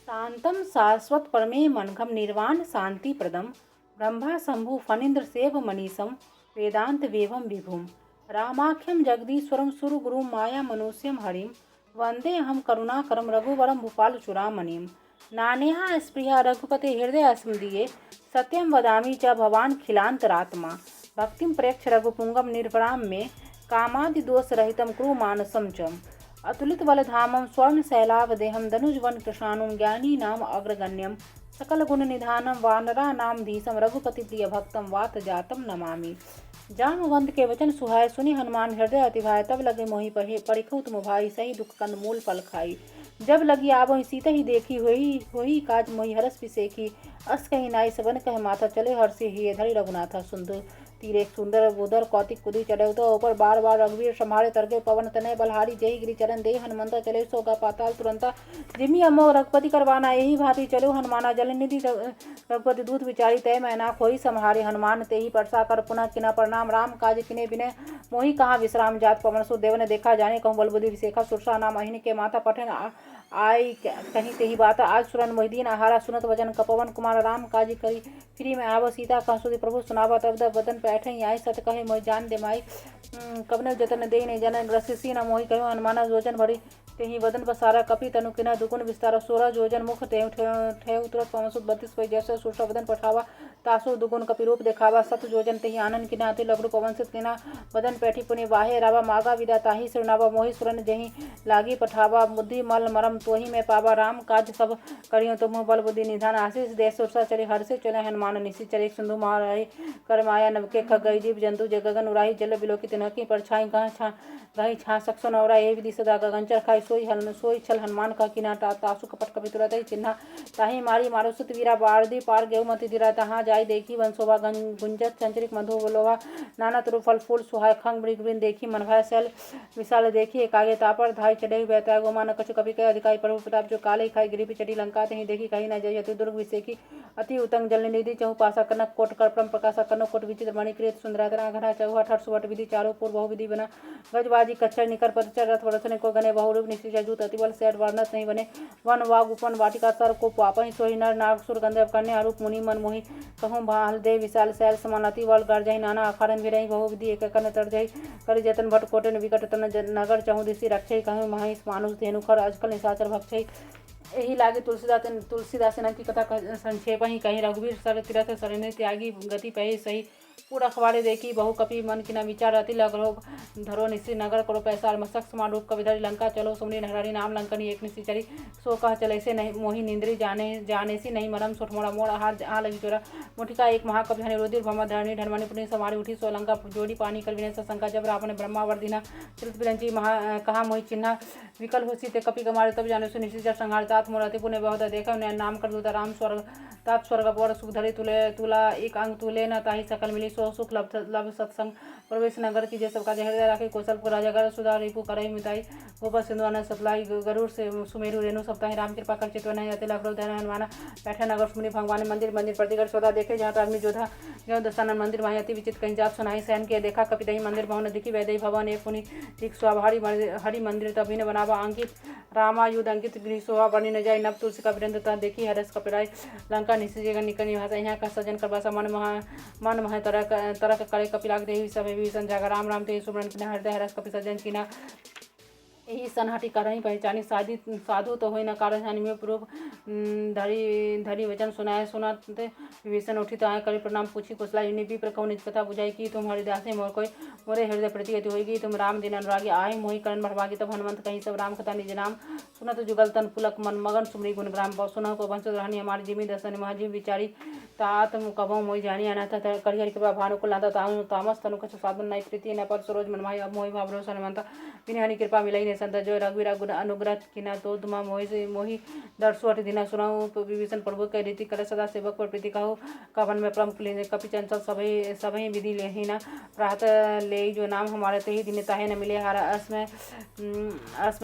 शान्तं शाश्वतपरमेमनघं निर्वाण शान्तिप्रदं ब्रह्मा शम्भु फणीन्द्रसेव मनीषं वेदान्तवेवं विभुं रामाख्यं जगदीश्वरं सुरगुरुं मायामनुष्यं हरिं वन्देऽहं करुणाकरं रघुवरं भूपालचूडामणिं नानेहा स्पृहा रघुपते हृदयस्मदीये सत्यं वदामि च भवान् खिलान्तरात्मा भक्तिं प्रेक्ष रघुपुङ्गं निर्भरां मे कामादिदोषरहितं कुरु मानसं च अतुलितबलधामं स्वर्णशैलावदेहं धनुजवनकृशानुं ज्ञानीनाम् अग्रगण्यं सकलगुणनिधानं वानराणां धीशं रघुपतिप्रियभक्तं वातजातं नमामि। जामवंत के वचन सुहाय सुनि हनुमान हृदय अतिभाय तब लगे मोहि परिखउ तुम भाई सही दुख कंद मूल फल खाई। जब लगी आवहि सीता ही देखी होई काज मोहि हरस पिसेखी अस कही नाई सबन कह माथा चले हर्षि ही धरि रघुनाथा सुंदर तीर एक सुंदर बुधर कौतिक कुदी चढ़े तो ऊपर बार बार रघुवीर संभारे तरगे पवन तनय बलहारी जय गिरि चरण दे हनुमंता चले सोगा पाताल तुरंता जिमि अमोघ रघुपति करवाना यही भांति चलो हनुमाना जल निधि रघुपति दूत विचारी तय मैना खोई सम्हारे हनुमान ते ही परसा कर पुनः किना प्रणाम राम काज किने बिने मोहि कहाँ विश्राम जात पवन सु देव ने देखा जाने कहूँ बल बुद्धि विशेखा सुरसा नाम अहिन के माता पठन आई कहीं तेही बात आज सुरन मोहिदीन आहारा सुनत वचन कपवन कुमार राम काज करी फ्री में आव सीता कहसुदी प्रभु सुनावा तब वदन पैठ आई सत कहे मोहि जान दे माई कबन जतन दे ने जन ग्रसिसी न मोहि कहो हनुमाना जोजन भरी तेहि वदन पसारा कपि तनु किना दुगुन विस्तार 16 जोजन मुख ठेव तुरंत पवनसुत 32 पै जैसे सुरसा वदन पठावा तासु दुगुन कपि रूप देखावा सत जोजन तेहि आनंद किना अति लघु पवनसुत किना वदन पैठी पुनि वाहे रावा मागा विदा ताहि सुरनावा मोहि सुरन जहि लागी पठावा बुद्धि मल मरम तोहि में पावा राम काज सब करियो तुम बल बुद्धि निधान आशीष दे सुरसा चले हर से चले हनुमान निशि चले सिंधु महाराही कर माया नवके खगई जीव जंतु जय गगन उराही जल बिलोकी तिनकी परछाई गही छा सकसो नवरा ये विधि सदा गगनचर खाई सोई छल हनुमान का किना तासु कपट कपि तुरत ही चिन्हा ताही मारी मारो सुत वीरा बारदी पार गेहूं मति धीरा तहाँ जाई देखी वन शोभा गुंजत चंचरिक मधु लोहा नाना तुरु फल फूल सुहाय खंग मृग देखी मन भय सल विशाल देखी एक आगे तापर धाई चढ़े बैता गोमान कछु कपि कह अधिकारी प्रभु प्रताप जो काले खाई गिरी चढ़ी लंका तही देखी कहीं न जय अति दुर्ग विसेखी अति उत्तंग जल निधि चहु पासा कनक कोट कर परम प्रकाशा कनक कोट विचित्र मणिकृत सुंदरातना घना चौहा ठठ सुवट विधि चारों पूर्व बहु विधि बना गजबाजी कच्छर निकर पदचर रथ वरसने को गने बहुरूप निश्चय जूत अतिबल सेठ वर्णस नहीं बने वन वाग उपवन वाटिका सर को पापहि सोहि नर नाग सुर गंधर्व कन्या रूप मुनि मन मोहि कहूँ भाल दे विशाल शैल समान अति बल गर्जहि नाना अखाड़न विरहि बहु विधि एक कन तरजहि करि जतन भट कोटन विकट तन नगर चहु दिशि रक्षहि कहूँ महिष मानुष धेनुखर अजकल निशाचर भक्षहि यही लागे तुलसीदास की कथा संक्षेप ही कहीं रघुवीर सर तीरथ सरने त्यागी गति पही सही पूरा अखबारे देखी बहु कपि मन किना विचार अति लगरो धरो निश्चि नगर करो पैसा मस्तक समान रूप कविधरि लंका चलो सुमरी नहरारी नाम लंकनी एक निश्चि चरी सो कह चले से नहीं मोहि निंद्री जाने सी नहीं मरम सोठ मोड़ा मोड़ आहार आ लगी चोरा मुठिका एक महाकवि धने रुधिर भमा धरणी धर्मणि पुण्य समारी उठी सो लंका जोड़ी पानी कर विनय सशंका जब रावण ब्रह्मावर्दिना चरित विरंची महा कहा मोहि चिन्हा विकल होसी ते कपि कमारे तब जाने सु निश्चि संहार तात मोर अति पुण्य बहुत देखा नाम कर दूता राम स्वर्ग तात स्वर्ग पर सुख धरि तुला एक अंग तुले न ताहि सकल मिली सो सुख लभ सत्संग प्रवेश नगर की जय सबका हृदय राखे कौशलपुर राजागर सुधा रिपु करई मिताई गोबर सिंधु अनंत सतलाई गरुड़ से सुमेरु रेणु सप्ताही राम कृपा कर चितवन अति लखनऊ धन हनुमाना बैठे नगर सुमनी भगवान मंदिर प्रतिगर सौदा देखे जहाँ आदमी जोधा जो दशानन मंदिर वहीं अति विचित कहीं जाप सुनाई सहन के देखा कपिदही मंदिर भवन दिखी वैदही भवन एक पुनि ठीक स्वाभारी हरि मंदिर तभी ने बनावा अंकित रामायुध अंकित गृह शोभा बनी न जाए नव तुलसी का वीरेंद्र देखी हरस कपिराय लंका निश्चय निकल भाषा यहाँ का सजन करवासा मन मह तरक करे कपिलाग देवी सब विभीषण जागा राम राम ते सुमरन किना हृदय हरस कपि सज्जन किना यही सनहटी कारण पहचानी साधु तो हो न कारण में पूर्व धरी वचन सुनाए सुनाते विभीषण उठित आए करी प्रणाम पूछी कुशला यूनि भी प्रकौ निज कथा बुझाई की तुम हरिदास मोर कोई मोरे हृदय प्रतिगति होगी तुम राम दिन अनुरागी आए मोहि करण भरभागी तब हनुमंत कहीं सब राम कथा निज नाम सुनत जुगल तन पुलक मन मगन सुमरी गुण ग्राम सुन को वंश रहनी हमारी जिमी दर्शन महाजीव विचारी तात कबो मोहि जानी अनाथ करिहर कृपा भानु को लाता तामस तनु कछ साधन नाई प्रीति न पर सरोज मन माही अब मोहि भाव भरोसा हनुमंत बिन हनि कृपा मिलई संत जो रघुवीरा गुण अनुग्रह किना तो तुमा मोहि दर्शु अठ दिना सुनाऊ विभीषण प्रभु के रीति कर सदा सेवक पर प्रीति कहू कवन में प्रमुख कपि चंचल सभी विधि लेहिना प्रात ले जो नाम हमारे ते ही दिन ताहे न मिले हारा असमय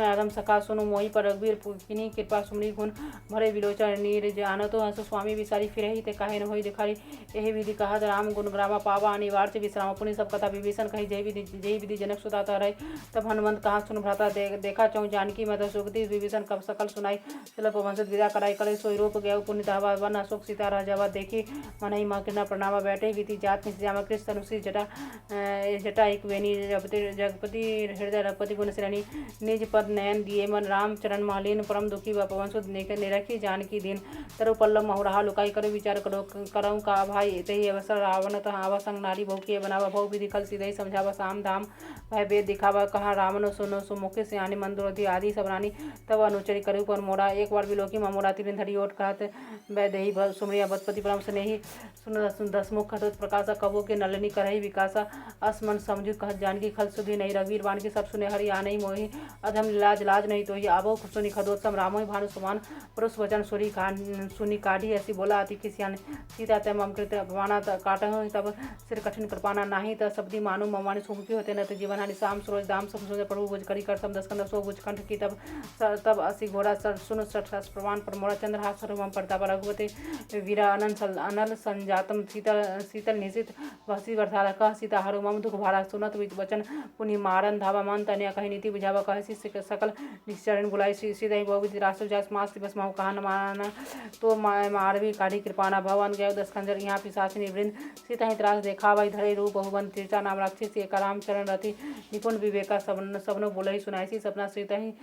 अगम सखा सुनु मोहि पर रघुवीर किन्हीं कृपा सुमरी गुण भरे विलोचन नीर जानो तो हंस स्वामी विसारी फिर ही ते काहे न होई दिखारी यही विधि कहा राम गुण ग्रामा पावा अनिवार्य विश्राम पुनि सब कथा विभीषण कही जय विधि जनक सुता रहे तब हनुमंत कहा सुन भ्राता देखा चौ जानकी मत सुगति विभीषण कब सकल सुनाई चल पवंसत विदा कराई करे सोई रूप गया पुण्य धावा वन अशोक सीता राजावा देखी मनई माँ किरना प्रणामा बैठे बीती जात निश्यामा कृष्ण तनुश्री जटा जटा एक वेणी जगपति हृदय रघुपति गुण श्रेणी निज पद नयन दिए मन राम चरण मालिन परम दुखी व पवंसुत निरखी जानकी दिन तरु पल्लव महुरहा लुकाई करो विचार करो करऊ का भाई तही अवसर रावण तह आवा संग नारी बहु के बनावा भव विधि खल सीधे समझावा साम धाम भय वेद दिखावा कहा रावण सुनो सुमुखी सियानी मंदुरति आदि सब रानी तब अनुचरी करु पर मोरा एक बार बिलोकी मामोरा तीन धरी ओट कहत वै दही सुमरिया बतपति परम स्नेही सुन दसमुख खतुत प्रकाशा कबो के नलिनी करही विकासा असमन समझु कहत जानकी खल सुधी नहीं रघुवीर बाण की सब सुने हरि आनई मोहि अधम लाज लाज नहीं तो ही आवो सुनि खदोत्तम रामोहि भानु सुमान पुरुष वचन सुनी काढ़ी ऐसी बोला अति किसियान सीता तम अमकृत अपमाना काटहु तब सिर कठिन कृपाना नाही त शब्दी मानु ममानी सुमुखी होते न तो जीवन हानि शाम सूरज दाम समझ प्रभु बुझ करी कर सम दस्कंद सो बुझ कंठ की तब असी घोड़ा सर सुन सठस प्रमाण पर मोड़ा चंद्र हास मम प्रताप रघुवते वीरा अनल संजातम शीतल निशित वसी वर्धारा कह सीता हरु मम दुख भारा सुनत वचन पुनि मारन धावा मन तनिया कही नीति बुझावा कह सकल निश्चरण बुलाई सीधा ही बहुविधि रासु जास मास दिवस महु कहा न माना तो मारवी काढ़ी कृपाना भवन गयो दस खंजर यहाँ पिशाचिनी वृंद सीता ही त्रास देखा वही धरे रूप बहुवन तीर्चा नाम राक्षस एक राम चरण रति निपुण विवेका सबनो बोले ही सुनाई सपना सीता ही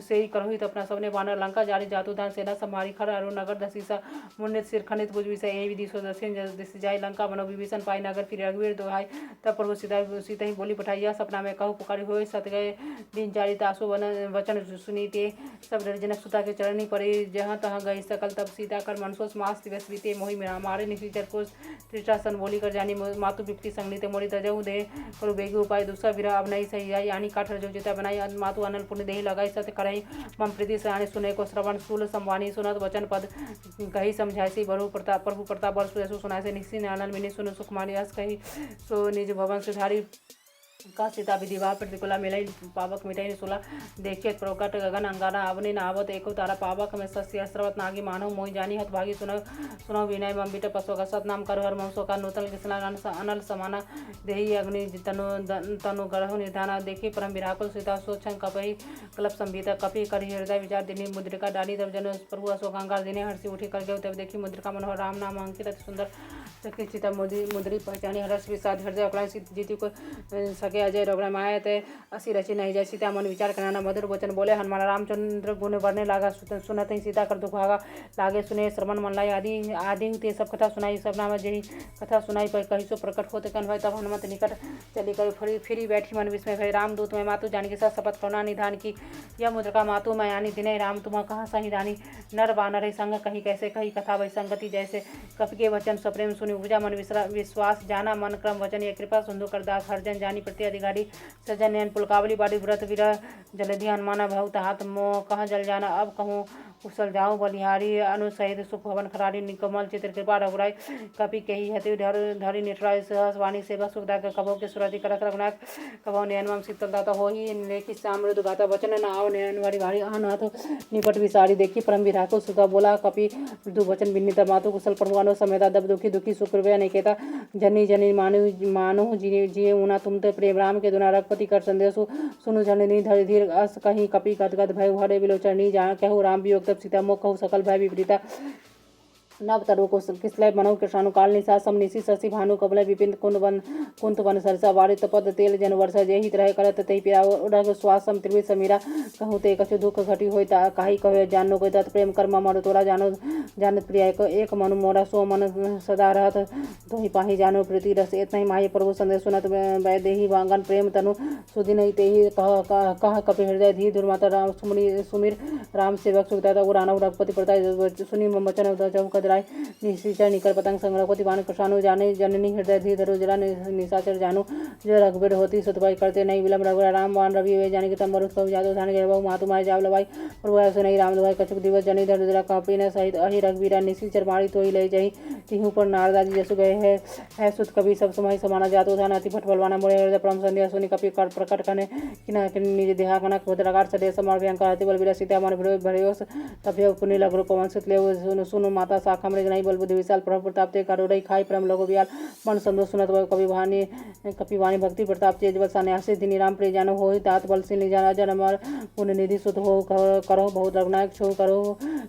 से ही करो ही अपना सबने बानर लंका जारी जातु दान सेना समारी खर अरु नगर दसीसा मुन्नित सिर खनित बुझ विषय यही विधि सो दस जाय लंका बनो विभीषण पाई नगर फिर रघुवीर दोहाय तब प्रभु सीता ही बोली पठाई यह सपना में कहू पुकारी हो सत गए दिन जारी तासु वचन सुनी ते सब जनक सुता के चरणी पड़े जहाँ तहाँ गई सकल तब सीता कर मनसोस मास दिवस बीते मोहि मारे निश्चर को त्रिटासन बोली कर जानी मातु विपति संगीत मोड़ी तजऊ दे करो बेगी उपाय दूसरा विरा अब नहीं सही आई यानी काठर जो जिता बनाई मातु अनल पुण्य देही लगाई सत्य करई मम प्रीति सयानी सुने को श्रवण स्थूल संवानी सुनत वचन पद कही समझाई सी प्रभु प्रताप वर्ष सुनाई से निश्चिन अनल मिनी सुन सुखमानी हस कही सो निज भवन सुधारी का सीता विधिवा प्रतिकूला मिलई पावक मिटई सुला देखे प्रकट गगन अंगारा अवनि नावत एको तारा पावक में सस्य अस्त्रवत नागी मानव मोहि जानी हत भागी सुनो विनय मम बिट पशुका सतनाम कर हर मम का नूतन कृष्णा अनल समाना देही अग्नि तनु गढ़ निधाना देखी परम विराकुल सीता सोचन कपि कलप संभीता कपि करि हृदय विचार दिनी मुद्रिका डाली तब जन प्रभु अशोकांगार दिने हर्षि उठी कर गए तब देखी मुद्रिका मनोहर राम नाम अंकित अति सुंदर सखी सीता मुद्री पहचानी हर्ष विषाद हृदय अपना जीती को सके अजय रोगना माया ते असी रची नहीं जाए सीता मन विचार करना मधुर वचन बोले हनुमान रामचंद्र गुण बढ़ने लगा सुनत ही सीता कर दुख भागा लागे सुने श्रवण मन लाई आदि आदि ते सब कथा सुनाई सब नाम जही कथा सुनाई पर कही सो प्रकट होते कन भाई तब हनुमत निकट चली कर फिरी बैठी मन विस्मय भय राम दूत में मातु जानकी सा शपथ करुणा निधान की यह मुद्रिका मातु मैं यानी दिने राम तुम कहाँ सही दानी नर बानर संग कही कैसे कही कथा वही संगति जैसे कपि के वचन सप्रेम सुनि उपजा मन विश्वास जाना मन क्रम वचन ये कृपा सिंधु कर दास हरजन जानी प्रति अधिकारी सजन नयन पुलकावली बाड़ी व्रत विरह जलधि हनुमाना भव हाथ मोह कहाँ जल जाना अब कहूँ कुशल जाऊँ बलिहारी अनुसहित सुख भवन खरारी निकमल चित्र कृपा रघुराय कपि कही हति धरि निठराय सहस वाणी सेवा सुखदा कभो के सुरति करत रघुनाथ कभो नयन मम शीतल दाता होही लेखि सामृत गाता वचन न आओ नयन भारी भारी अनाथ निपट विसारी देखी परम विराको सुधा बोला कपि मृदु वचन विनीत मातु कुशल प्रभुआनो समेता दब दुखी दुखी सुकृपया निकेता जनी जनी मानु जिये उना तुम ते प्रेम राम के दुना रघुपति कर संदेशु सुनु जननी धरि धीर अस कहीं कपि गदगद भय हरे बिलोचनी जा कहु राम वियोग तब सीता मोह कहु सकल भय विपरीता नव तरु को किसलय बनऊ कृष्णानु काल निशा समनिशि शशि भानु कबलय विपिन कुंत वन सरसा वारित पद तेल जन वर्षा जेहि तरह करत तहि पिया उडग स्वासम त्रिविध समीरा कहु ते कछु दुख घटी होय ता काहि कहे जानो कोई तत् प्रेम कर्म मर तोरा जानो जानत प्रिय एक मनु मोरा सो मन सदा रहत तोहि पाहि जानो प्रीति रस इतना ही माहि प्रभु संदेश सुनत वैदेही वांगन प्रेम तनु सुदिन तेहि कह कपि हृदय धी दुर्माता राम सुमिर राम सेवक सुखदाता उरानव रघुपति प्रताप सुनि वचन जब राय निशाचर निकर पतंग संग्रहपति बाण कृषाणु जाने जननी हृदय धी धरु जरा निशाचर जानु जो रघुवीर होती सतबाई करते नहीं विलम्ब रघुरा राम वान रवि वे जाने के तम मरुत कवि जादो धान गए बहु मातु माय जाव लवाई प्रभु ऐसे नहीं राम दुआई कछुक दिवस जनी धर जरा कपि न सहित अहि रघुवीरा निशाचर मारी तो ही ले जाई तिहु पर नारदा जी जसु गए है सुत कवि सब समय समाना जातो धान अति फट बलवाना मोरे हृदय परम संध्या सुनि कपि कर प्रकट कने किना निज देहा कनक भद्रगार सदे समर भयंकर अति बल विरा सीता मन भयोस तभ्य पुनि लघु पवन सुत ले सुनु माता लाख हमरे नहीं बल बुद्धि विशाल प्रभु प्रताप ते करो रही खाई परम लोगो बियाल मन संतोष सुनत कवि वाणी भक्ति प्रताप तेज बल सन्यासी दिनी राम प्रिय जानो हो तात बल सिंह जाना जन अमर पुण्य निधि सुत हो करो बहुत रघुनायक छो करो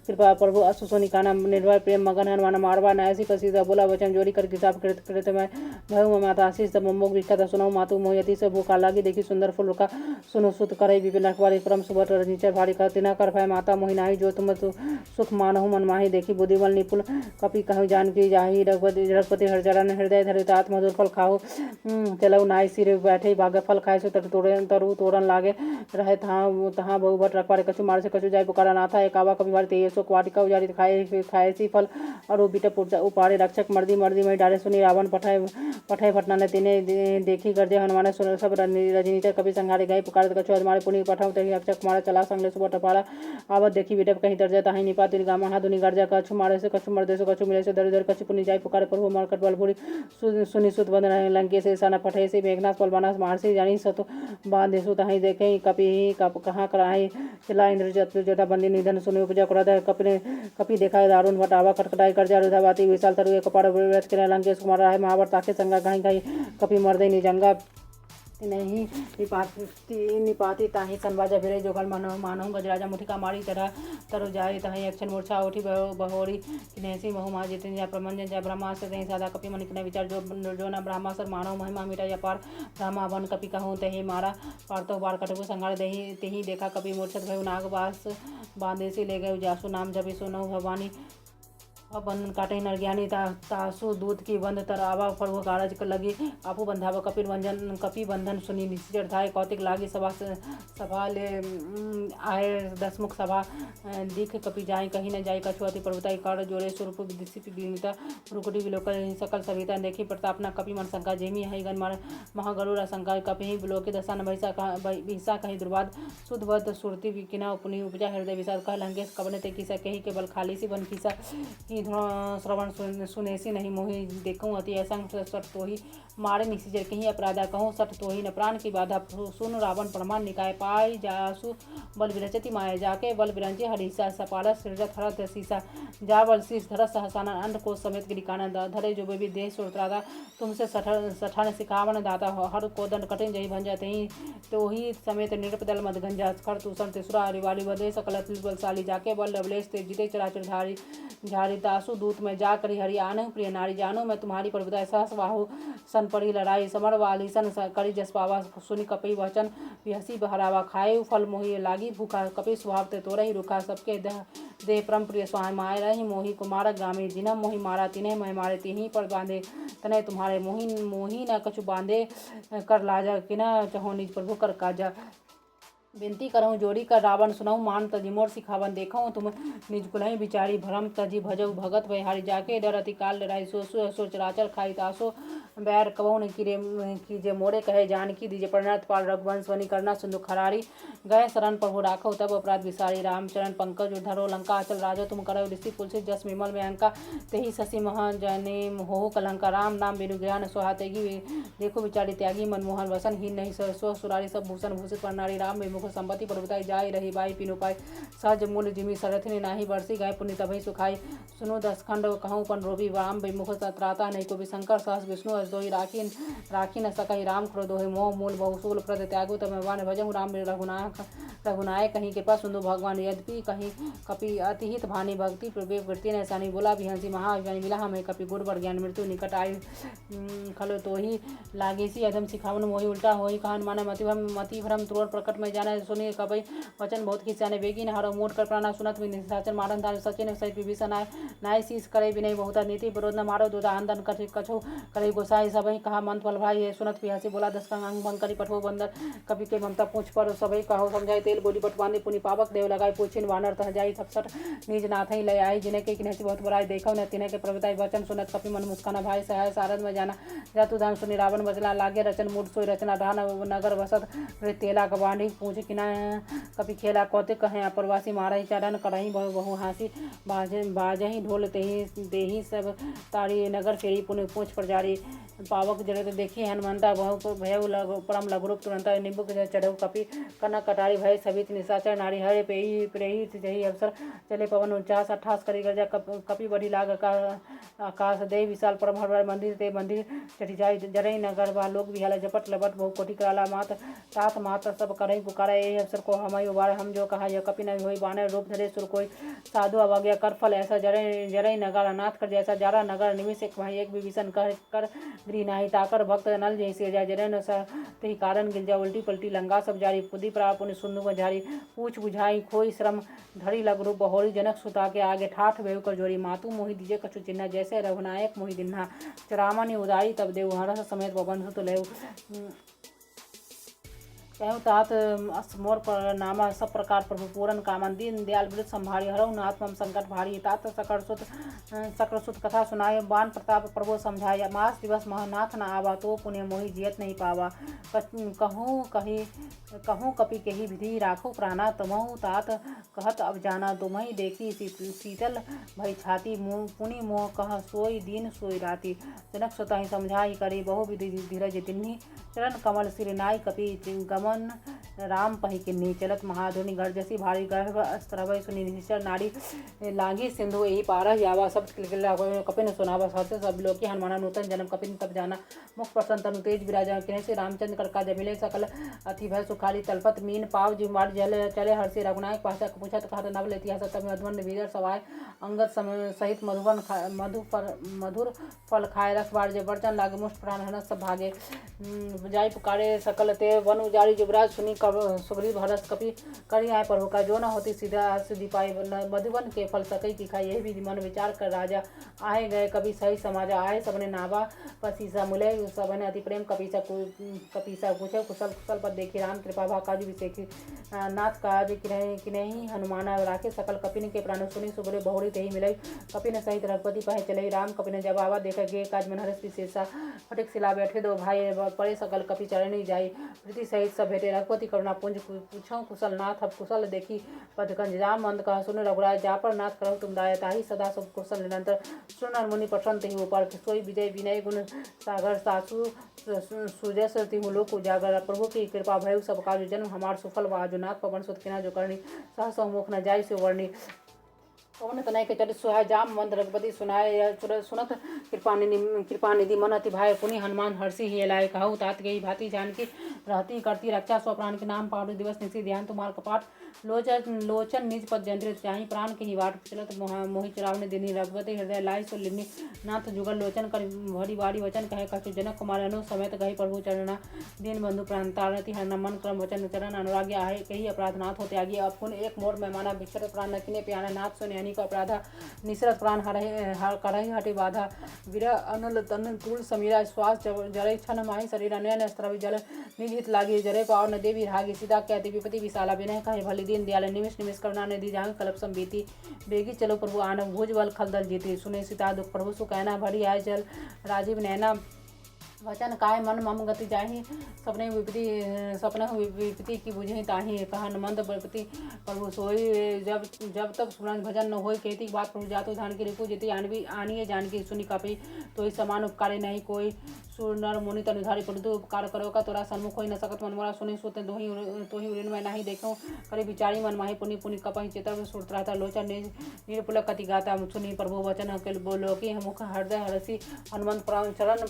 कृपा प्रभु असुसोनि काना निर्भय प्रेम मगन हनुमान मारवा नायसी कसीदा बोला वचन जोड़ी कर किताब कृत में भय माता आशीष तब मोग विख्यात सुनो मातु मोहयती से भूखा लागी देखी सुंदर फूल रुका सुनो सुत करे विपिन रखवारी परम सुबट रजनीचर भारी कर तिना कर भय माता मोहि नाही जो तुम सुख मानहु मन माही देखी बुद्धिबल निपुल कपि कहु जानकी जाही रघुपति हरचरण हृदय धरित आत्म मधुर फल खाओ चलऊ नाई सिर बैठे भागे फल खाए सो तरु तोरण लागे रहे तहाँ बहु भट रखवारे कछु मार से कछु जाय पुकारा नाथा एकावा कभी बार तेये सो वाटिका उजारी खाए सी फल और बीटे उपारे रक्षक मर्दी में डारे सुनी रावण पठाए भटना ने तिने देखी गर्जे हनुमान सुन सब रजनीचर कभी संहारे गए पुकार कछु हमारे पुनि पठाऊ तही रक्षक मारे चला संगले सुबह टपाला आवत देखी बेटे कहीं दर्जा ताही निपा तिन गामा हाथुनी गर्जा कछु मारे से कछु मर्दे से कछु मिले से दर कछु पुनि जाय पुकार प्रभु मारकट बलभुरी सुनि सुत बंद लंके से सन पठे से मेघनाथ पलवाना महर्षि जानी सतो बांधेसु ताही देखे कपि कहाँ कराही चिल्ला इंद्र जटा बंदी निधन सुनि उपजा क्रोध कपि देखा दारुण भटावा कटकटाई कर्जा रुधावाती विशाल तरु एक कपाड़ व्रत के लंकेश कुमार राय महाभारत ताके संगा घाई कपि मर्दे निजंगा नहीं निपाती ताही सनबाजा भिरे जोगल मानो गजराजा मुठिका मारी तरह तरु जाए तही अक्षन मूर्छा उठी बहोरी किनेसी बहुमा जितन जय प्रमंजन जय ब्रह्मास्त्र तही सादा कपि मनिक ने विचार जो न ब्रह्मास्त्र मानव महिमा मिटा या पार ब्रह्मा वन कपि कहूँ तही मारा पारतो बार कटबु संगार दही तेही देखा कपि मूर्छत भयु नागवास बांदेसी ले गए जासु नाम जपि सुनो भवानी बंधन काटे नर ज्ञानी तासु दूत की बंध तरावा प्रभु कारज लगी आपू बंधाव कपि बंधन सुनी निश्चर धाय कौतिक लागी सभा ले आए दसमुख सभा दिख कपि जाय कहीं न जाय कछु अति प्रभुता कर जोड़े स्वरूप विदिता रुकुटी विलोकन सकल सविता देखी प्रतापना कपि मन शंका जेमी है गन महागरुड़ शंका कपि विलोके दशान भैसा कहीं दुर्वाद सुधवत सुरति विकिना उपनी उपजा हृदय विषाद कह लंकेश कबने ते किसा कही केवल खाली सी बन किसा श्रवण सुनेसी नहीं मोहि देखूँ अति असंग सट तो ही मारे निशिजर कहीं अपराधा कहूँ सट तो ही न प्राण की बाधा सुन रावण प्रमाण निकाय पाई जासु बल विरचति माया जाके बल विरंचे हरिषा सपाल सृजत हरत सीसा जा बल शीश धर सहसाना अंध को समेत गिरिकाना धरे जो बेबी देह सुरत्रादा तुमसे सठान सिखावन दाता हर को दंड कठिन जही भंजा तही तो ही समेत निरपदल मदगंजा खर तुषण तिसुरा रिवाली बदे सकल बलशाली जाके बल लवलेश ते जिते चराचर झारी दासु दूत में जा करी हरियाण प्रिय नारी जानो मैं तुम्हारी प्रभुता सहस बाहु सन पड़ी लड़ाई समर वाली सन करी जस पावा सुनि कपि वचन बिहसी बहरावा खाए फल मोहि लागी भूखा कपि स्वभाव ते तोरा ही रुखा सबके दे परम प्रिय स्वामी माय रही मोहि कुमार गामी जिन्ह मोहि मारा तिन्हें मैं मारे तिही पर बांधे तने तुम्हारे मोहि न कछु बांधे कर लाजा किना चहो निज प्रभु कर काजा विनती करऊँ जोड़ी कर रावण सुनऊँ मान तजी मोर सिखावन देखऊँ तुम निज कुलही बिचारी भरम तजी भजऊ भगत वहारी जाके डर अति काल लड़ाई सो चराचर खाई तासो बैर कबऊ कीजे मोरे कहे जानकी दीजे प्रणत पाल रघुवंश वनी करना सिंधु खरारी गए शरण प्रभु राखो तब अपराध विसारी रामचरण पंकज धरो लंका अचल राजो तुम करो ऋषि पुलसित जस विमल में अंका तेही शशि महाजने हो कलंका राम नाम बिनु ज्ञान सोहातेगी देखो बिचारी त्यागी मनमोहन वसन ही नहीं सो सुरारी सब भूषण भूषित प्रणारी राम विमुख संपत्ति प्रभुताई जाय रही बाई पिनु पाई सहज मूल जिमी सरथनी नाही बरसी गाय पुण्य तभई सुखाई सुनो दस खंड कहूँ पन रोबी राम विमुख त्राता नहीं को भी शंकर सहस विष्णु दोहि राखी न सकहि राम क्रोधोहि मोह मूल बहुसूल प्रद त्यागु तमें वन भजहु राम रघुनाय कहीं कृपा सुंदु भगवान यद्यपि कहीं कपि अतिहित भानी भक्ति प्रवेश वृत्ति ने सानी बोला बिहंसी महाज्ञानी मिला हमें कपि गुर बर ज्ञान मृत्यु निकट आई खलो तो ही लागेसी अधम सिखावन मोहि उल्टा होई कहान माने मति भ्रम त्रोड़ प्रकट में जाना सुनिए कबई वचन बहुत खिंचाने बेगी न हरो मूड कर प्राणा सुनत निशाचर मारन धार सचिन सहित विभीषण आय नाय शीस करे विनय बहुत नीति विरोध न मारो दूधा आंदन कछो करे गोसाई सबही कहा मंत फल भाई है सुनत पिहासी बोला दस का अंग भंग करी पठो बंदर कवि के ममता पूछ पर सबही कहो समझाई तेल बोली पटवाने पुनि पावक देव लगाई पूछिन वानर तह जाई थपसट निज नाथ ही ले आई जिन्हें के किन्हें बहुत बुराई देखो न तिन्हें के प्रभुताई वचन सुनत कपि मन मुस्काना भाई सहाय सारद में जाना जातु धाम सुनि रावण बजला लागे रचन मूड सोई रचना ढान नगर वसत तेला गवानी पूछ किना कपि खेला कौतिक कहें अप्रवासी मारही चरण करही बहु हासी बाजही ढोल तेही देही सब तारी नगर फेरी पुण्य पूछ पर जारी पावक जड़े तो देखी हनुमंता बहु भयउ परम लघुरूप तुरंत निम्बुक चढ़ऊ कपि कनक कटारी भय सबित निशाचर नारी हरे पेई प्रेही जही अवसर चले पवन उच्चास अट्ठास करी गर्जा कपि बढ़ी लाग आकाश दे विशाल परम हर मंदिर ते मंदिर चढ़ी जाय जरई नगर बा लोग बिहाला झपट लपट बहु कोटि कराला मात तात मात सब करई पुकारा ए अवसर को हमारी उबार हम जो कहा यह कपि नहीं होई बानर रूप धरे सुर कोई साधु अवज्ञा कर फल ऐसा जरई नगर अनाथ कर जैसा जारा नगर निमिष एक भाई एक विभीषण कर गृह नाही ताकर भक्त नल जैसे जा जरन ते कारण गिरजा उल्टी पलटी लंगा सब जारी पुदी प्राप उन्हें सुनु बजारी पूछ बुझाई खोई श्रम धड़ी लग रूप बहोरी जनक सुता के आगे ठाठ भेव कर जोरी मातु मोहि दीजे कछु चिन्ह जैसे रघुनायक मोहि दिन्हा चरामणि उदारी तब देव हरस समेत पवन सुत लेव कहूँ तात असमोर पर नामा सब प्रकार प्रभु पूरन कामन दीन दयाल वृत संभारी हरऊ नाथ मम संकट भारी तात सकल सुत कथा सुनाए बान प्रताप प्रभु समझाया मास दिवस महनाथ न आवा तो पुण्य मोहि जियत नहीं पावा कहूँ कपि केही विधि राखो प्राणा तमहु तात कहत अब जाना तुम्हि देखी शीतल भई छाती पुनि मोह कह सोई दिन सोई राती जनक स्वतः समझाई करी बहु विधि धीरज तिन्ही चरण कमल सिर नाई कपि गमन राम पही किन्नी चलत महाधुनि गर्जसी भारी गर्भ अस्त्रभय सुनि निश्चर नारी लांगी सिंधु यही पारा यावा सब कपिन सुनावा सहते सब लोकी हनुमाना नूतन जन्म कपिन तब जाना मुख प्रसन्न तनु तेज विराजा किने से रामचंद्र करका जमिले सकल अति भय सुखाली तलपत मीन पाव जी मार जल चले हर्षि रघुनायक पाशक पूछत कहत नवल इतिहास तब मधुवन विजय सवाय अंगद सहित मधुर फल खाए रस बार जे वर्जन लागे मुष्ट प्राण हनस सब भागे जाय पुकारे सकल ते वन उजारी जुबराज सुनी सुग्रीव हरस कपि करी आए प्रभु का जो न होती सीधा सिद्धि पाई मधुवन के फल सकई की खाई यही विधि मन विचार कर राजा आए गए कभी सही समाजा आए सबने नावा पसीसा मुले सबने अति प्रेम कपीसा पूछे कुशल कुशल पर देखी राम कृपा भा काज विशेखी नाथ काज किन्हीं हनुमाना राखे सकल कपिन के प्राण सुनी सुग्रीव बहुरी तेही मिलई कपिन सहित रघुपति पहे चले राम कपिन जब आवा देखा गे काज मन हरस विशेषा फटिक सिला बैठे दो भाई पड़े सकल कपि चरणी जाई प्रीति सहित सब भेटे रघुपति करुणा पुंज पूछो कुशल नाथ अब कुशल देखी पदकंज राम मंद कहा सुन रघुराज जा पर नाथ करहु तुम दाया ताही सदा सब कुशल निरंतर सुन मुनि प्रसन्न ही ऊपर सोई विजय विनय गुण सागर सासु सुजस तिहु लोक उजागर प्रभु की कृपा भय सब काज जन्म हमार सुफल बाजु नाथ पवन सुत किना जो करनी सहस मुख न जाय से वर्णी पवन तनय के चरित सुहाय जाम मंद रघुपति सुनाय सुनत कृपानिधि मन अति भाई पुनि हनुमान हर्षि ही लाए कहु तात गई भांति जानकी रहती करती रक्षा स्व प्राण के नाम पावु दिवस निशि ध्यान तुम्हार कपाट लोचन निज पद जंत्रित चाही प्राण के ही वाट चलत मोहि चुरावने दिनी रघुपति हृदय लाई सो लिन्नी नाथ जुगल लोचन कर भरी बारी वचन कहे कछु जनक कुमार अनु समेत गई प्रभु चरणा दीन बंधु प्राण तारती हर मन क्रम वचन चरण अनुराग्य आहे कही अपराध नाथ होते आगे अब पुन एक मोर में माना विचरत प्राण नकिने प्याना नाथ सुनि को अपराधा निसरत प्राण करहि हटे बाधा वीर अनुल तन तुल समीरा श्वास जरय छन माही शरीर अन्य अस्त्र जल निहित लागी जरे पावन देवी रागी सीधा कहते विपति विशाला विनय कहे भली दीन दयाल निमिष निमिष करुणा निधि जांग कल्प संबीती बेगी चलो प्रभु आनंद भुज बल खलदल जीती सुने सीता दुख प्रभु सुकैना भरी आय जल राजीव नैना वचन काय मन मम गति जाहि सपने विपति की बुझे ताहि कहन मंद विपति प्रभु सोई जब तक सुमरन भजन न होई कहती बात प्रभु जातो धान की रिपु जेती आनिए जानकी सुनि कपि तोहि समान उपकारे नहीं कोई सुर नर मुनि तनुधारी परंतु उपकार करो का तोरा सन्मुख होई न सकत मन मोरा सुनि सुत तोहि उरिन में नहीं देखो करे विचारी मन माहि पुनि पुनि कपहि चेतव सुरत्राता लोचन निरपुलक कति गाता सुनि प्रभु वचन केल बोलो कि मुख हृदय हरसी हनुमंत प्राण चरण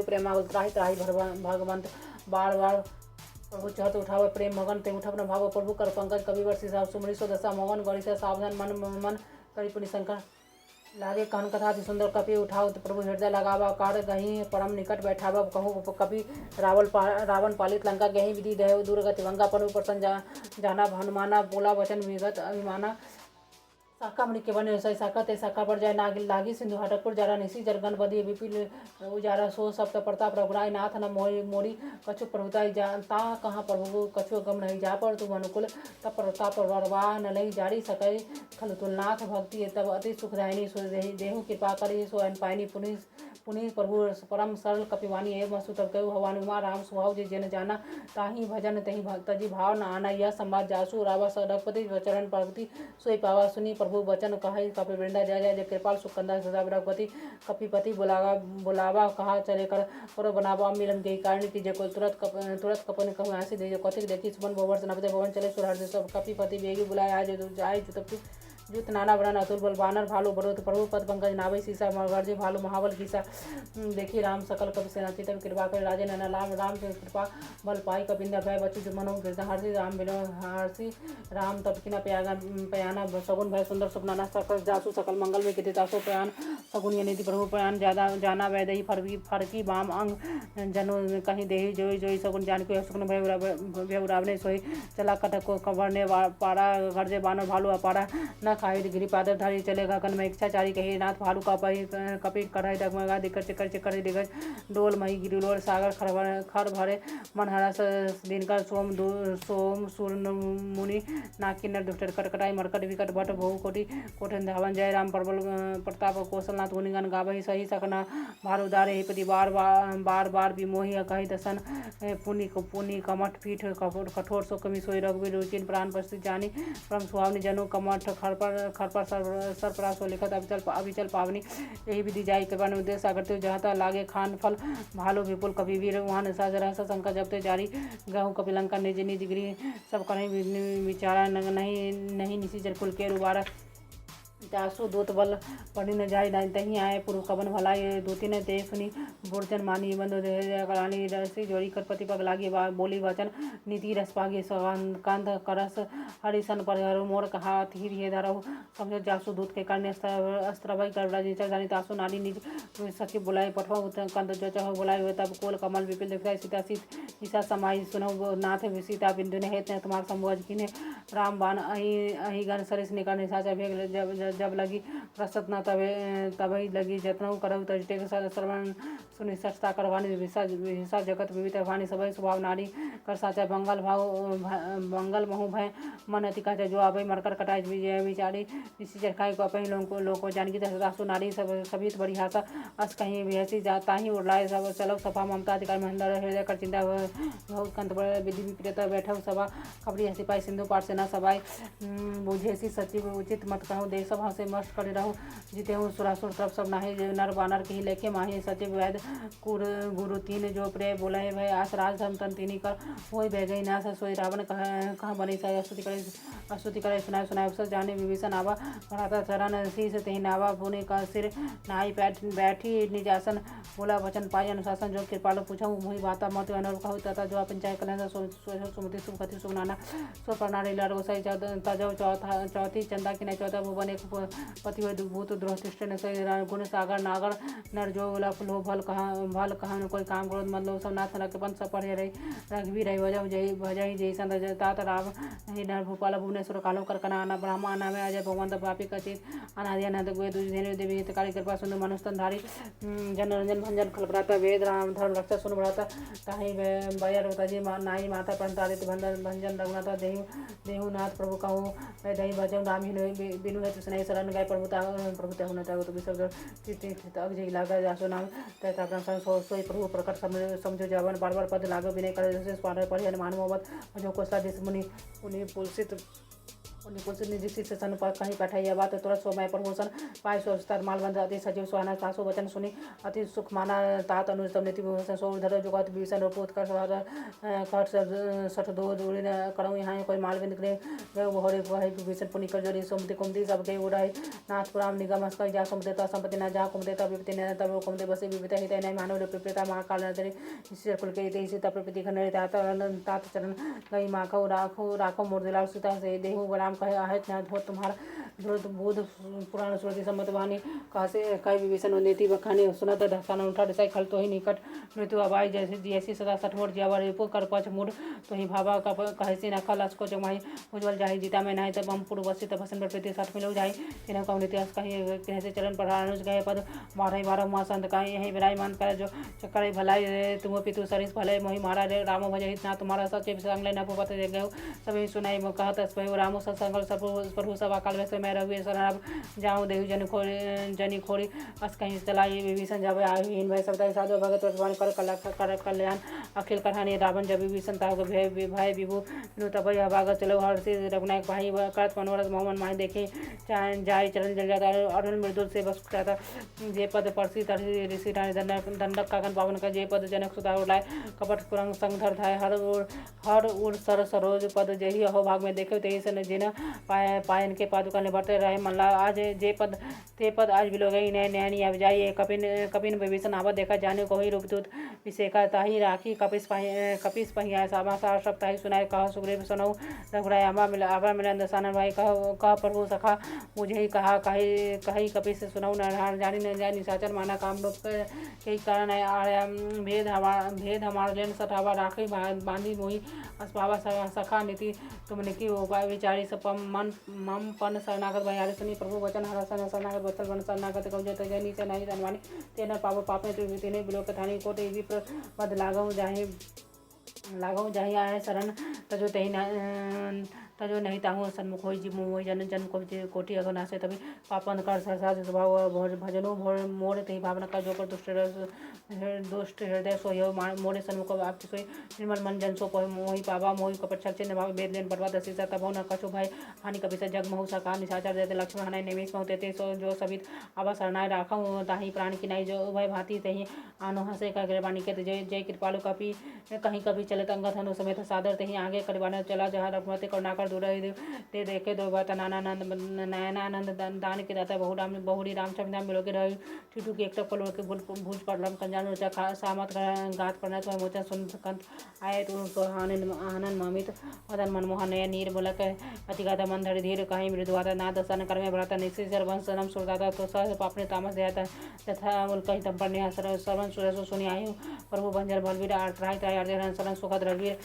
प्रेमा त्राहि त्राहि भगवंत बार बार प्रभु चहत उठावे प्रेम मगन ते उठप न भाव प्रभु कर पंकज कवि वर्षि साहब सुमरि सो दशा मगन गणि से सावधान मन करी पुनि शंकर लागे कहन कथा अति सुंदर कपि उठाओ तो प्रभु हृदय लगावा कार गही परम निकट बैठावा कहूँ कपि रावण पालित लंका गही विधि दह दुर्गति वंगा पनु प्रसन्न जाना हनुमाना बोला वचन विगत अभिमाना साका मणि के बने सही साका ते साका पर जाय नागिल लागी सिंधु हटकपुर जरा निसी जरगन बदी विपिल उजारा सो सप्त प्रताप रघुराय नाथ न मोरी कछु प्रभुताई जानता कहाँ प्रभु कछु गम नहीं जा पर तुम अनुकूल तप प्रताप वरवाह न लही जारी सकई खल तुलनाथ भक्ति तब अति सुखदायिनी सो देहु कृपा करी सो अन पायनी पुनि प्रभु परम सरल कपिवानी एवं सुतब कयु हवान उमा राम स्वभाव जे जन जाना ताहि भजन तहि तजी भाव न आना। यह संवाद जासु रावा रघुपति चरण प्रगति सोई पावा सुनी प्रभु वचन कहा कपि वृंदा जय जय जय कृपाल सुकंदा सदा रघुपति कपिपति बुलावा कहा चले कर करो बनावा मिलन गई कारण की जय तुरंत कपन कहूँ ऐसे दे कथिक देखी सुमन भवन नवदे भवन चले सुरहर सब कपिपति बेगी बुलाए आज जाय जुतपति जुत नाना बड़न अतुल बल बानर भालू बड़ोत प्रभु पद पंकज नाभि सीसा गर्जे भालू महाबल कीसा देखी राम सकल कपि सेना चितम कृपा कर राजे नैना राम से कृपा बल पाई कपिंदा भय बचु मनो गिरधा हर्षि राम बिनो हर्षि राम तपकिना पयाना सगुन भय सुंदर सुपनाना सकल जासु सकल मंगल में किति तासो प्रयाण सगुन यनिधि प्रभु प्रयाण ज्यादा जाना वैदही फरकी बाम अंग जनो कहीं देही जोई जोई सगुन जान को सुकुन भय उरावने सोई चला कटक को कवरने पारा गर्जे बानर भालू अपारा न खाई गिरी पादर धारी चले गगन में इच्छाचारी कही नाथ भालू का कपि कढ़ाई डगमगा दिकर चिकर चिकर दिगज डोल मही गिरिलोर सागर खर भरे मन हरस दिनकर सोम सूर्य मुनि नाग किन्नर दुष्ट कटकटाई मरकट विकट भट बहु कोटि कोठन धावन जय राम प्रबल प्रताप कौशलनाथ गुणिगन गावहि सही सकना भारुदारे हिपति बार बार विमोही कही दसन पुनि कमठ पीठ कठोर सो कमी सोई रघुवीर रुचिन प्राण प्रस्थित जानी परम सुहावनी जनु कमठ खरपर सरपरास लिखत अविचल पावनी यही विधि जाई कृपा उद्देश्य अगरते जहता लागे खान फल भालो विपुल कपिवीर वहां साजरस शंकर जबते जारी गहु कपिलंका निज निज गृह सब कहीं विचारा नहीं निशिचर कुल के रुबारा जासु दूत बल पढ़ी न जाय तही आए पूर्व कवन भलाई दूती ने ते सुनी बुर्जन मानी बंधु करानी रसी जोड़ी कर पति पग लागी बोली वचन नीति रस पागे कांध करस हरिसन पर मोर कहा धीर हे धरहु समझो जासु दूत के कारण अस्त्र भय कर राजेचर जानी तासु नारी निज सचिव बुलाए पठवा कंद जो चह बुलाए तब कोल कमल विपिल दिखाई सीता सीता समाई सुनो नाथ सीता बिंदु ने हेत तुम्हार संभोज किने राम बाण अहि गण सरिस निकर निशाचा भेग जब लगी प्रसत न तभी लगी जतन करऊ तजटे श्रवण सुनि सचता करवानी विषा जगत विविध वाणी सभय स्वभाव नारी कर साचा बंगल महु भय मन अतिका जो अभय मरकर कटाई विजय विचारी इसी चरखाई को अपनी लोग को जानकी दासु नारी सब सभी बड़ी हासा अस कहीं भी जाता ही उड़लाए सब चलो सभा ममता अधिकार महेंद्र हृदय कर चिंता बहुत कंत विधि विप्रियता बैठक सभा खबरी हसी पाई सिंधु पाठ सेना सभाई बुझे सी सचिव उचित मत कहूँ देश सभा से मस्त करे रहूँ जीते हूँ सुरासुर तरफ सब नाहे नर बानर के ही लेखे माही सचिव वैद गुरु तीन जो प्रे बोले भय आस राज धर्म तन तीनी कर वही बह गई नाश सोई रावण कहाँ बनी सा अस्तुति करे सुनाए अवसर जाने विभीषण आवा भराता चरण शीस तेहि नावा पुनि का सिर नाई बैठी निजासन बोला वचन पाई अनुशासन जो कृपालो पूछऊ मुहि बाता मत अनुर कहू तथा जो पंचायत कल्याण सुमति शुभ कथि शुभ नाना सो प्रणाली लड़ो सही तजो चौथी चंदा किने चौथा भुवन एक पति भूत द्रोह तिष्ठन सही गुण सागर नागर नर जो बोला लो भल कहा कोई काम करो मतलब सब नाथ के पंथ सब पढ़े रही रघुवीर रही भजई जय संत तात राम नर भूपाल भुवनेश्वर कालो करकना ब्रह्मा नामे अजय भगवंत पापी कचित अनादि अनंत वेद देवी हितकारी कृपा सुंदर मनुस्तन धारी जन रंजन भंजन खलपराता वेद राम धर्म रक्षा सुन बढ़ाता ताहि बयर तजी नाई माता पंतारित भंजन रघुनाथ देहु नाथ प्रभु कहूँ मैं दही भजऊ राम ही बिनु है सुनाई शरण गाय प्रभुता होना चाहो तो विसर्ग अग्जय लागा जासो नाम तैता प्राण सोई प्रभु प्रकट समझो जावन बार बार पद लाग विनय करे पढ़े मान मोहम्मद जो कोसला देश मुनि उन्हें पुलसित निजी से सन पर कहीं पठाई बात तुरंत सोमय प्रमोशन पाए स्वस्थर मालबंध अति सचिव सुहाना सासु वचन सुनी अति सुख माना तात अनुतम नीति विभूषण सोधर जुगत विभीषण रूपोत कर सठ दो दूरी करऊँ यहाँ कोई मालबिंद करे वहरे वह विभीषण पुनि कर जोरी सोमति कुमति सबके उड़ाई नाथ पुराम निगम हस्कर जा सुमदेता संपत्ति न जा कुमदेता विपत्ति न तब कुमदे बसे विविता हित नहीं मानव प्रियता महाकाल नजरे ईश्वर कुल के इति सीता प्रकृति खंड तात चरण गई माखो राखो मूर्तिलाल सीता से देहु राम कहे आहत न धो तुम्हारा बोध पुराण श्रुति सम्मत वाणी कहे विभीषण नीति बखानी सुनत ढसाना उठा डिसाई खल तो ही निकट मृत्यु अबाई जैसी सदा सठोर जियावर रिपु कर पछ मूड तो ही भावा कहसी न खल अस्को जमाई उज्जवल जाहि जीता में नहीं तब हम पूर्वसी तपसन पर प्रति साठ मिलो जाई तिन्हें कौन इतिहास कहीं कैसे चरण पढ़ा अनुज गए पद 12 माह संत कहीं यही विराई मान कर जो चक्कर भलाई तुम पितु सरिस भले मोहि महाराज रामो भजहित ना तुम्हारा सच संग न पुपत गए सभी सुनाई कहत रामो संकल प्रभु सभा काल में मैं रघुवीर शरण जाऊँ देहु जनी खोरी अस कहीं चलाई विभीषण जब आयुहीन भय सब साधु भगत वर्तमान कर कल्याण अखिल कहानी रावण जब विभीषण ताहु भय विभु तब भागत चलो हर्षि रघुनायक भाई करत मनोरथ मोहन माही देखे जाय चरण जल जाता अरुण मृदुल से बस जाता जे पद परसी तरसी ऋषि रानी दंडक काकन पावन का जे पद जनक सुधा उड़ाय कपट कुरंग संग धर धाय हर उर सर सरोज पद जेहि अहो भाग में देखे तेहि सन जिन पायन के पादुका ने बढ़ते रहे मल्ला आज जे पद ते पद आज बिलो गई नैनी अब जाइए कपिन विभीषण आवत देखा जाने को ही रूपदूत विषेका ताही राखी कपिस पहिया समाचार सब ताही सुनाए कहा सुग्रीव सुनऊ रघुराय आवा मिलन दसानन भाई कह प्रभु सखा मुझे ही कहा कही कपिस सुनऊ न जानी न जानी निशाचर माना काम रूप के कारण आया भेद हमार लेन सठावा राखी बांधी मोही अस्पावा सखा नीति तुमने की उपाय विचारी सब मम पन शरणागत भयारी सुनी प्रभु वचन हरसन शरणागत वत्सल वन शरणागत कौजत जय नीचे नहीं धनवानी तेना पाव पापे तेने बिलोक थानी कोटे विप्र पद लागऊ जाहि आए शरण तजो नहीं ताहू सन्मुख होई जी मोहि जन जन कोटि अगनासे तभी पापन कर सहसा स्वभाव भजनो मोर तेहि भावना का जो कर दुष्ट हृदय सोय मोरे सन्मुख आपकी सोई निर्मल मन जन सो मोहि पावा मोहि कपट छल चिन्ह भाव वेद लेन पटवा दसी तब न कछु भाई हानि कपि से जग महु सका निशाचर देते लक्ष्मण हनाय निवेश महु तेते सो जो सबित आवा शरणाय राखऊ ताहि प्राण की नाई जो भय भांति तहि आनो हसे का गिरबानी के जय कृपालु कपि कहीं कभी चले अंगत हनु समेत सादर तहि आगे करबाने चला जहाँ रघुमति करुणाकर दूर ते देखे दो बात नयनानंद दान के दाता बहुरी राम नाम बिलोके रही ठिठू के एक पलोर के भूज पड़लम कंजान सामत गात करना तो मोचन सुन कंत आए तो आनंद ममित मदन मनमोहन नय नीर बोलक अतिगाता मन धरि धीर कहीं मृदुवाता नाद सन कर्मे भ्रता निश्चय वंश नम सुरदाता तो सह पापने तामस देता तथा उल कहीं तंपन्या श्रवण सुरसो सुनि आयु प्रभु बंजर बलवीर आर्ट्राई ताय अर्धन सरन सुखद रघुवीर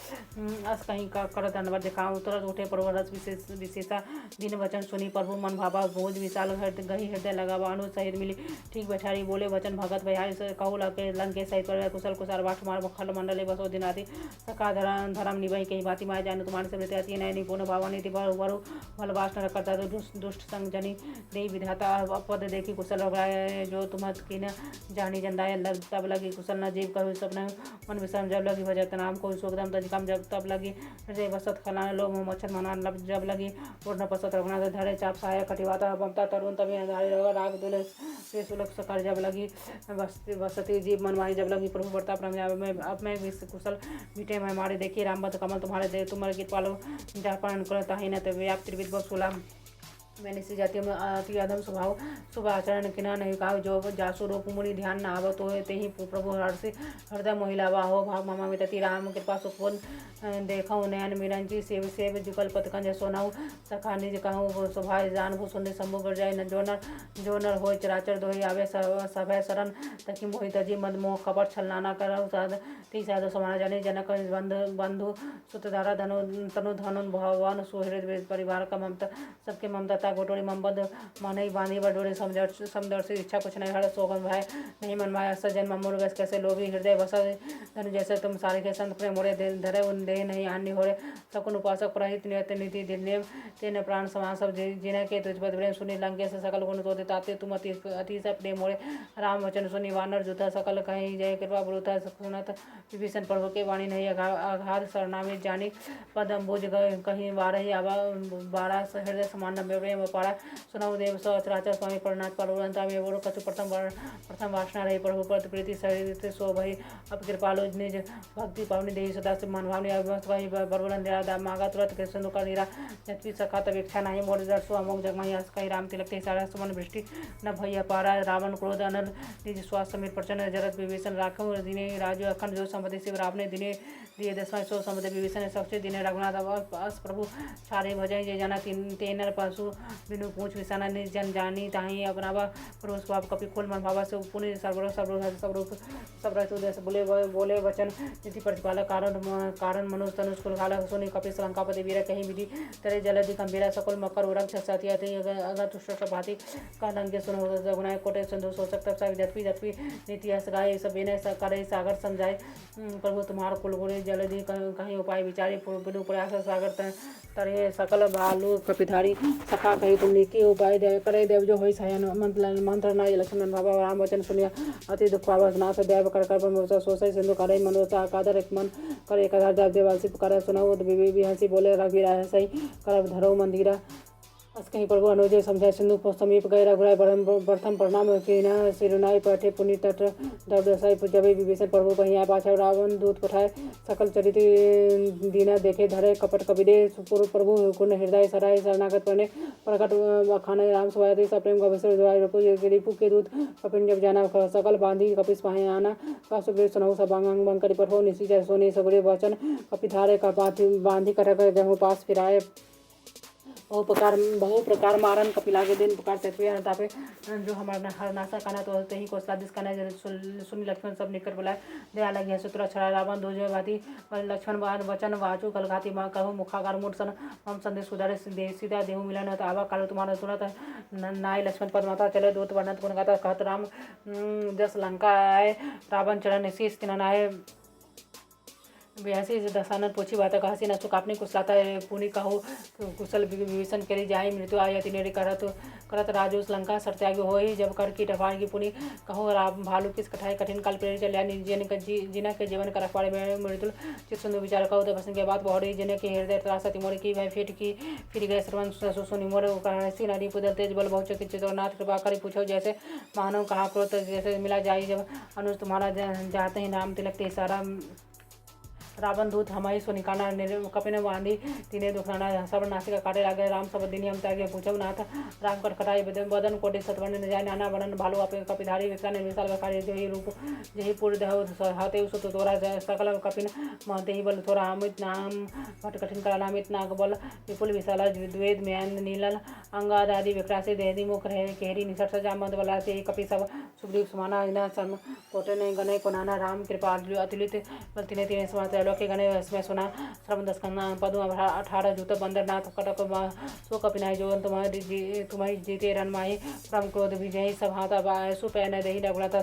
अस कहीं का कर धनवत दिखाऊं तुरंत उठे प्रभु रस विशेषा दिन वचन सुनी प्रभु मन भावा बोझ विशाल गही हृदय लगावा अनु सहित मिली ठीक बैठारी बोले वचन भगत भयारी से कहू लगे लंके सहित पर कुशल कुशार बाठ मार खल मंडले बसो दिनाति सका धर्म निभई कही भांति माय जानु तुम्हारे से वृत्ति अति नयनी पूर्ण भावानी वरु भल वासना करता दुष्ट संग जनी देवी विधाता पद देखी कुशल रघुराय जो तुम की न जानी जंदाय तब लगी कुशल न जीव कहु सपना मन विश्राम जब लगी भजत नाम को सुखदम तजिकम जब तब लगी हृदय बसत खलान लोभ मच्छर मनान जब लगी पूर्ण पसत रघुनाथ धरे चाप सहाय कटिवाता ममता तरुण तभी अंधारे राग दुल से सुलभ सकार जब लगी बसती जीव मनमानी जब लगी प्रभु वर्ता अब मैं कुशल बीटे में मारे देखी रामबत कमल तुम्हारे दे तुम्हारे गीत पालो जापान करता ही न व्याप त्रिविद सुलाम मैंने सी जाति में अति अधम स्वभाव शुभ आचरण किना नहीं कहा जो जासु रूप मुनि ध्यान न आवत हो ते ही प्रभु हर्षि हृदय मोहिलावा हो भाग मामा में तति राम कृपा सुखोन देखऊ नयन मिरंजी सेव जुगल पतकंज सोनाऊ सखा निज कहूँ स्वभाव जान भू सुन शंभु गर जाय जो नर हो चराचर दोही आवे सभय शरण तकी मोहि तजी मद मोह कपट छलनाना करऊ साध ती साधु समाना जाने जनक बंधु सुतधारा तनु धनु भवन सुहृद परिवार का ममता सबके ममता गोटोरी ममबद मनई बांधी बडोरे समदर्शी इच्छा कुछ नहीं हर सोगन भाई नहीं मन माया सजन ममोर गस कैसे लोभी हृदय बसा धनु जैसे तुम सारे के संत प्रेम मोरे धरे उन दे नहीं आन्य हो रे सकुन उपासक प्रहित नियत नीति दिनेम तेने प्राण समान सब जिन्हें के तुझ पद प्रेम सुनी लंके से सकल गुण तो देताते तुम अति से प्रेम मोरे राम वचन सुनी वानर जुता सकल कहीं जय कृपा बुरुता सुनत विभीषण प्रभु के वाणी नहीं अघाध सरनामी जानी पदम बुझ गए कहीं बारह आवा बारह हृदय समान प्रेम पारा सुनऊ देव सचराचर स्वामी प्रणाथ परवंता में वो कछु प्रथम वासना रही प्रभु पर प्रीति सहित सो भई अब कृपालु निज भक्ति पावनी देवी सदा से मन भावनी अवि बरबलन दया मागा तुरंत कृष्ण का नीरा जत्वी सखा तब इच्छा नहीं मोर दर्शो अमोक जगमही हस कही राम तिलक ते सारा सुमन वृष्टि न भैया पारा रावण क्रोध अनल निज स्वास्थ्य समीर प्रचंड जरत विभीषण राखो दिने राजो अखंड जो संपत्ति शिव रावने दिने दिए दसवां सो संपत्ति विभीषण सक्ष दिने रघुनाथ अस प्रभु सारे भजय जय जाना तेनर पशु बिनु पूछ विसाना जन जानी ताही अपनावा पुरुष बाप कपि खोल मन भावा से पुण्य सब बोले वचन नीति प्रतिपालक कारण मनुष्य तनुष कुल काला सोनी कपि लंकापति वीर कहीं विधि तरे जलधि गंभीरा सकल मकर उरंग सत्याति अगर तुष्ट भाति का लंके सुन गुनाय कोटे संधु शोषक तप जत्वी नीति हस गाय सब विनय करे सागर समझाए प्रभु तुम्हार कुल गुणे जलधि कहीं उपाय विचारे बिनु प्रयास सागर तरे सकल भालू कपिधारी सखा कही तुम की उपाय दे करे देव जो होई सयन मंत्र नाय लक्ष्मण बाबा राम वचन सुनिया अति दुख पावस नाथ देव कर कर मोसा सोसै सिंधु करे मनोता कादर एक मन करे एक हजार देव देवासी पुकारे सुनाओ भी हंसी बोले रघुवीरा सही कर धरो मंदिरा अस कहीं प्रभु अनुजय समझाए सिंधु समीप गैरा घुराए प्रथम प्रणाम कीना सिरुनाई पठे पुनि तट दब दसाई जबे विभीषण प्रभु कहीं आए पाछा रावण दूत पठाए सकल चरित दीना देखे धरे कपट कबिदे सुपुर प्रभु कुन हृदय सराय शरणागत पने प्रकट खाने राम सुवायति सप्रेम गभीर द्वार रिपु के दूत कपिन जब जाना सकल बांधी कपिस पाहे आना का सुग्रीव सुनहु सबांग बंकरी पठो निसी जय सोने सगुरे वचन कपिधारे का बांधी कटक जहु पास फिराए बहु प्रकार मारन कपिला के दिन पुकार से तापे जो हमारा हरनाशा काना तो ही को स्वादिष्ट काना सुनी लक्ष्मण सब निकट बुलाए दया लगी सुतरा छड़ा रावण दो भाती लक्ष्मण बाद वचन वाचु कलघाती माँ कहूँ मुखाकार मूठ सन हम संदेश सुधारे सीधा देहु मिलन तो आवा कालो तुम्हारा सुनत नाय लक्ष्मण पद माता चले दूत वर्णत गुण गाता कहत राम जस लंका आए रावण चरण शीश तिनन आए बेहसी दशानन पूछी बात कहसी न सुख आपने कुशलाता पुनि कहो कुशल विभीषण करी जाए मृत्यु आयति नेरी करत राजो लंका सरत्यागी हो ही जब कर की टफान की पुनि कहो राम भालू किस कठाई कठिन काल प्रेरित चलिया जिन के जीवन कर रखवाड़े में मृत्यु चित सुंदर विचार कहो तो भसन के बात बहुड़ी जिन्हें के हृदय त्रासा तिमोर की भाई फेट की फिर गए श्रवण सुनि मोर कहसी नारी पुदल तेज बल बहुत चित्रनाथ कृपा करी पूछो जैसे मानव कहा क्रोध जैसे मिला जाए जब अनुज तुम्हारा जाते ही नाम तिलक ते सारा रावण दूत हमारी सो निकालना कपिन बांधी तीने दुखराना सब नासिका काटे लागे राम सब दिन हम त्यागे पूछब नाथ राम कर कटाई बदन कोटि सतवर्ण न जाय नाना वर्णन भालू अपने कपिधारी विशाल विशाल कार्य जही रूप जही पूर्ण देह हाथे सुत तोरा सकल कपिन महते ही बल थोड़ा अमित नाम भट कठिन करा अमित नाग बल विपुल विशाल द्वेद म्यान नीलल अंगाद आदि विक्रासी देहदी मुख रहे केहरी निसट सजा मद बला से कपि सब सुग्रीव समाना इना सम कोटे ने गने को नाना राम कृपा अतुलित बल तिने तिने समाते लोके गणे इसमें सुना श्रम दस्कंदा पदु 18 जूत बंदर नाथ कटक सो कपिनाई जो तुम्हारी जीते रन माही परम क्रोध विजयी सब हाथा बायसु पैन दही डगुलाता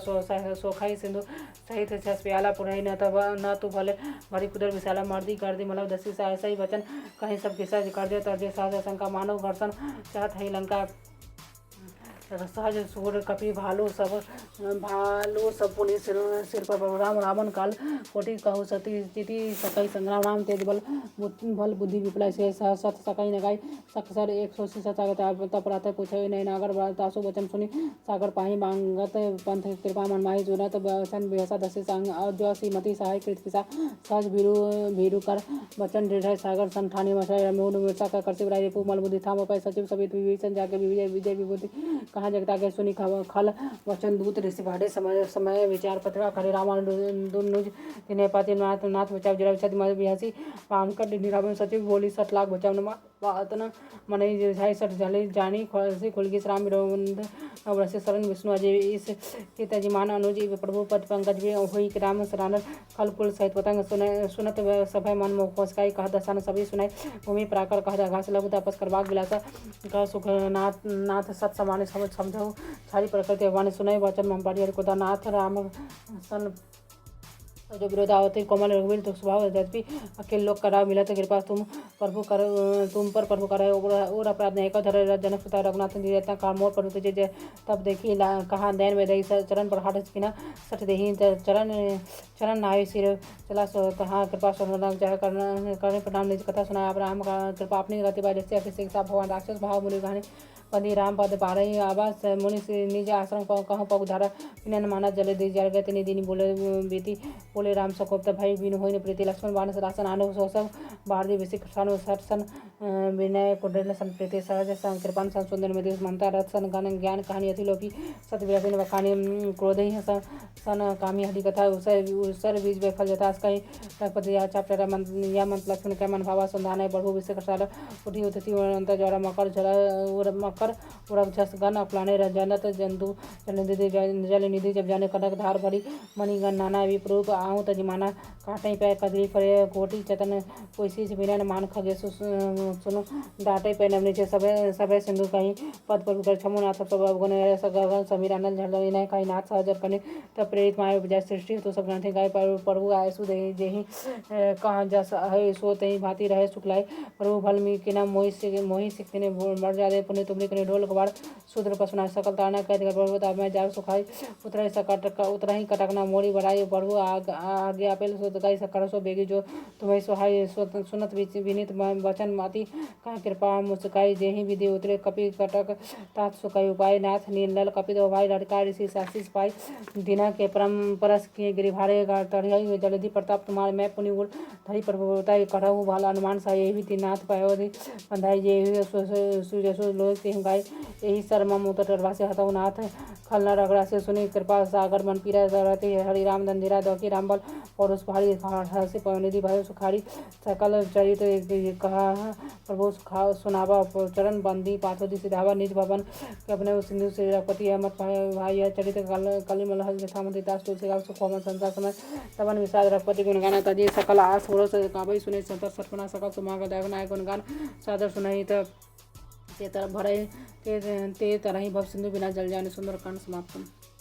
सोखाई सिंधु सहित छस प्याला पुरई न तू भले भरी कुदर विशाला मर्दी कर दी मतलब दसी सही वचन कहीं सब किस्सा कर दे तर्जे साध शंका मानव घर्षण चाहत है लंका सहज सूर कपि भालू सब पुनि सिर पर राम रावण काल कोटि कहु सती चिति सकई संग्राम राम तेज बल बुद्धि विपला से सत सकई नगाई सकसर 180 सतागत तपरात पूछे नय नागर तासु वचन सुनि सागर पाही मांगत पंथ कृपा मन माही जुनत वचन बेहसा दसी संग अद्य श्रीमती सहाय कृत किसा सहज भीरु कर वचन दृढ़ सागर संठानी मशाय मूल मिर्चा का करसी बराई रिपु मल बुद्धि थाम पाई सचिव सभी विभीषण जाके विजय विभूति कहाँ जगता के सुनी खल वचन दूत ऋषि भाड़े समय विचार पत्रा करे रावण दुनुज तिने पाति नाथ बचाव जरा विचार मय बिहासी पामकर निरावन सचिव बोली 60 लाख बचाव वातना मनई झाई 60 झले जानी खोलसी खुलगी राम विरोध अवश्य शरण विष्णु अजय इस पिताजीमान अनुज प्रभु पद पंकज भी होई राम शरण खल कुल सहित पतंग सुनत सभय मन मोह कोसकाई कह दसान सभी सुनाई भूमि प्राकर कह घास लघु तपस कर बाग विलासा कह सुख नाथ सत समान समझो सारी प्रकृति वाणी सुनाई वचन मम्पाड़ी हरिकोदा नाथ राम सन जो विरोधावती कोमल रघुवीर तो स्वभाव यद्यपि अकेले लोग करा मिला तो कृपा तुम पर प्रभु करे और अपराध नहीं कर धरे जनक पिता रघुनाथ इतना काम मोर पर तुझे तब देखी कहा दैन में दही चरण पर हाथ किना सठ देही चरण नाय सिर चला सो कहा कृपा चाहे करने प्रणाम निज कथा सुनाया राम का कृपा अपनी गति बाय जैसे भगवान राक्षस भाव मुनि कहानी पदी राम पद पारई आवास मुनि निज आश्रम कहूँ पग धारा पिनन माना जले दी जल गए तिनि दिन बोले बीती बोले राम सकोप्त भाई बिनु होइन प्रीति लक्ष्मण बाण रासन आनु सोसव भारती विशिख सन सरसन विनय कुंडल सन प्रीति सहज सन कृपान सन सुंदर में ममता रथ सन गण ज्ञान कहानी अतिलोकी सत विरपिन वखानी क्रोध ही सन कामी हरि कथा उसर बीज बेफल जता कई रघुपति या चाप्टर या मंत्र लक्ष्मण के मन भावा संधान बढ़ु विषय कसाल उठी उठती अंत ज्वारा मकर जल कर उरग झस गन अफलाने जनत जंतु जलनिधि जब जाने कनक धार भरी मणिगण नाना विप्रूप आऊँ तजमाना काटे पे कदली फरे कोटि चतन कोसी बिरन मान खगे सुनु डाटे पे नवनी छे सबे सिंधु कहीं पद पर कर छमु नाथ प्रभु गुण गगन समीर आनंद झल ने कहीं नाथ सहजर कने तब प्रेरित माया उपजा सृष्टि तो सब ग्रंथि गाय प्रभु आय सु देहि जेहि कहा जस है सो तही भांति रहे सुखलाय प्रभु भल मी के नाम मोहि सिखते ने बढ़ जादे पुण्य तुमरे कने ढोल कबाड़ शूद्र पसुना सकल ताना कह कर प्रभु ता मैं जाग सुखाई उतरहि सकट उतरहि कटकना मोड़ी बढ़ाई प्रभु आगे आपेल सो गाय सकड़ सो बेगी जो तुम्हें सोहाय सुनत विनीत वचन माती कहा कृपा मुस्काई जेहि विधि उतरे कपि कटक तात सुखाई उपाय नाथ नील कपि दो भाई लड़का ऋषि सासिस पाई दिना के परम परस किए गिरिभारे तढ़ियाई जलधि प्रताप तुम्हारे मैं पुनि उड़ धरी प्रभुता करहु भाल अनुमान सा यही विधि नाथ पायोधि बंधाई जे सुजसु लोक सिंह गाय यही शर्म उतर टरवासे हतौ नाथ खलना रगड़ा से सुनी कृपा सागर मन पीरा रहते हरि राम धंधीरा दौकी रामबल पौरुष पहाड़ी से पवनिधि भयो सुखाड़ी सकल चरित कहा प्रभु सुखा सुनावा चरण बंदी पाथोदी सिधावा निज भवन अपने सिंधु से रघुपति अमत भाई चरित कलिमल यथामति दास तुलसी सुखोम संसार समय तवन विषाद रघुपति गुणगान तजी सकल आस होरो से काबई सुने संतर सपना सकल सुमाग दागनाय गुणगान सादर सुनाई ते तरह भरे ते तरह ही भव सिंधु बिना जल जाने सुंदर कांड समाप्त।